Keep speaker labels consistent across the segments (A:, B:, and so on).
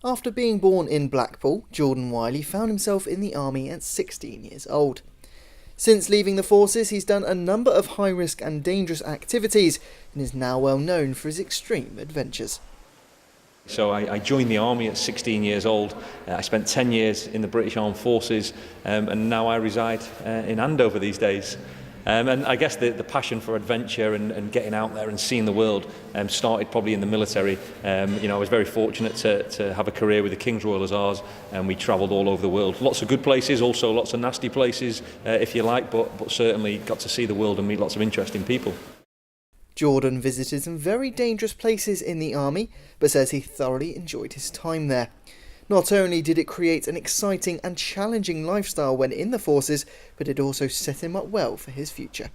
A: After being born in Blackpool, Jordan Wylie found himself in the army at 16 years old. Since leaving the forces, he's done a number of high-risk and dangerous activities and is now well known for his extreme adventures.
B: So I joined the army at 16 years old. I spent 10 years in the British Armed Forces, and now I reside in Andover these days. And I guess the passion for adventure and getting out there and seeing the world started probably in the military. I was very fortunate to have a career with the King's Royal Hussars, and we travelled all over the world. Lots of good places, also lots of nasty places, if you like, but certainly got to see the world and meet lots of interesting people.
A: Jordan visited some very dangerous places in the army, but says he thoroughly enjoyed his time there. Not only did it create an exciting and challenging lifestyle when in the forces, but it also set him up well for his future.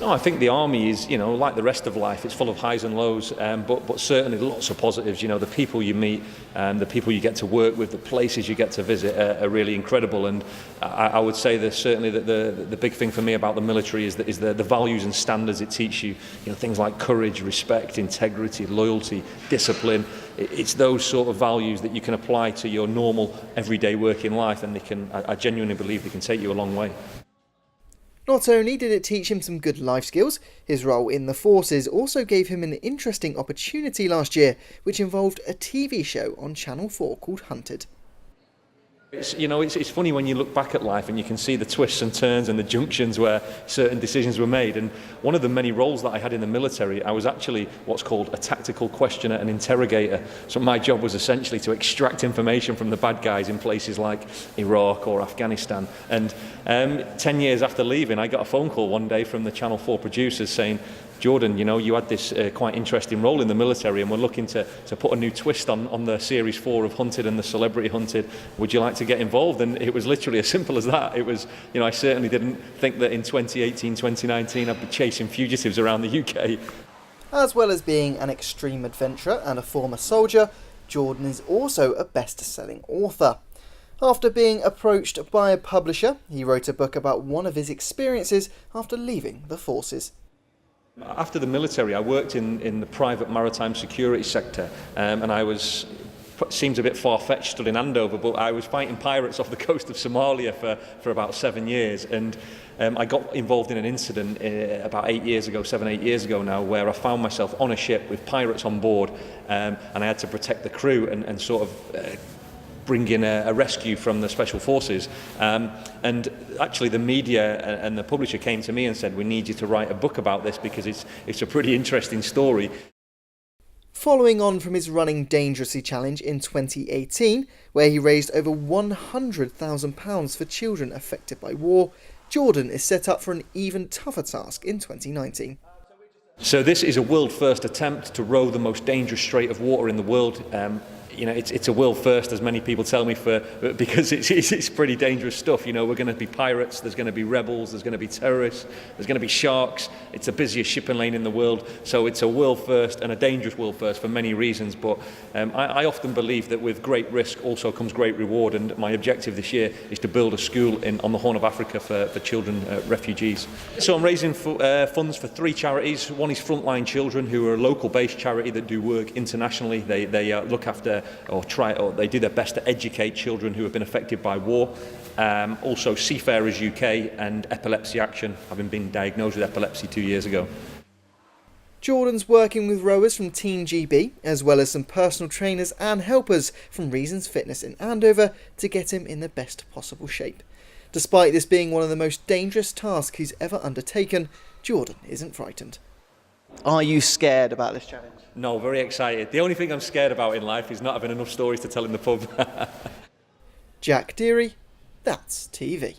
B: No, I think the army is, like the rest of life, it's full of highs and lows, but certainly lots of positives. The people you meet, the people you get to work with, the places you get to visit are really incredible. And I would say that certainly that the big thing for me about the military is the values and standards it teaches you. Things like courage, respect, integrity, loyalty, discipline. It's those sort of values that you can apply to your normal everyday working life, and I genuinely believe they can take you a long way.
A: Not only did it teach him some good life skills, his role in the forces also gave him an interesting opportunity last year, which involved a TV show on Channel 4 called Hunted.
B: It's funny when you look back at life and you can see the twists and turns and the junctions where certain decisions were made. And one of the many roles that I had in the military, I was actually what's called a tactical questioner and interrogator. So my job was essentially to extract information from the bad guys in places like Iraq or Afghanistan. And 10 years after leaving, I got a phone call one day from the Channel 4 producers saying, "Jordan, you had this quite interesting role in the military, and we're looking to put a new twist on the Series 4 of Hunted and the Celebrity Hunted. Would you like to get involved?" And it was literally as simple as that. It was, I certainly didn't think that in 2018, 2019, I'd be chasing fugitives around the UK.
A: As well as being an extreme adventurer and a former soldier, Jordan is also a best-selling author. After being approached by a publisher, he wrote a book about one of his experiences after leaving the forces.
B: After the military, I worked in the private maritime security sector, and seems a bit far-fetched still in Andover, but I was fighting pirates off the coast of Somalia for about 7 years, and I got involved in an incident about 7, 8 years ago now, where I found myself on a ship with pirates on board, and I had to protect the crew and sort of bring in a rescue from the Special Forces. And actually the media and the publisher came to me and said, "We need you to write a book about this because it's a pretty interesting story."
A: Following on from his Running Dangerously challenge in 2018, where he raised over £100,000 for children affected by war, Jordan is set up for an even tougher task in 2019.
B: So this is a world-first attempt to row the most dangerous strait of water in the world. It's a world first, as many people tell me, because it's pretty dangerous stuff. We're going to be pirates, there's going to be rebels, there's going to be terrorists, there's going to be sharks. It's the busiest shipping lane in the world, so it's a world first and a dangerous world first for many reasons. But I often believe that with great risk also comes great reward, and my objective this year is to build a school on the Horn of Africa for children, refugees. So I'm raising funds for 3 charities. One is Frontline Children, who are a local-based charity that do work internationally. They look after or they do their best to educate children who have been affected by war. Also Seafarers UK and Epilepsy Action, having been diagnosed with epilepsy 2 years ago.
A: Jordan's working with rowers from Team GB, as well as some personal trainers and helpers from Reasons Fitness in Andover to get him in the best possible shape. Despite this being one of the most dangerous tasks he's ever undertaken, Jordan isn't frightened. Are you scared about this challenge?
B: No, very excited. The only thing I'm scared about in life is not having enough stories to tell in the pub.
A: Jack Deary, That's TV.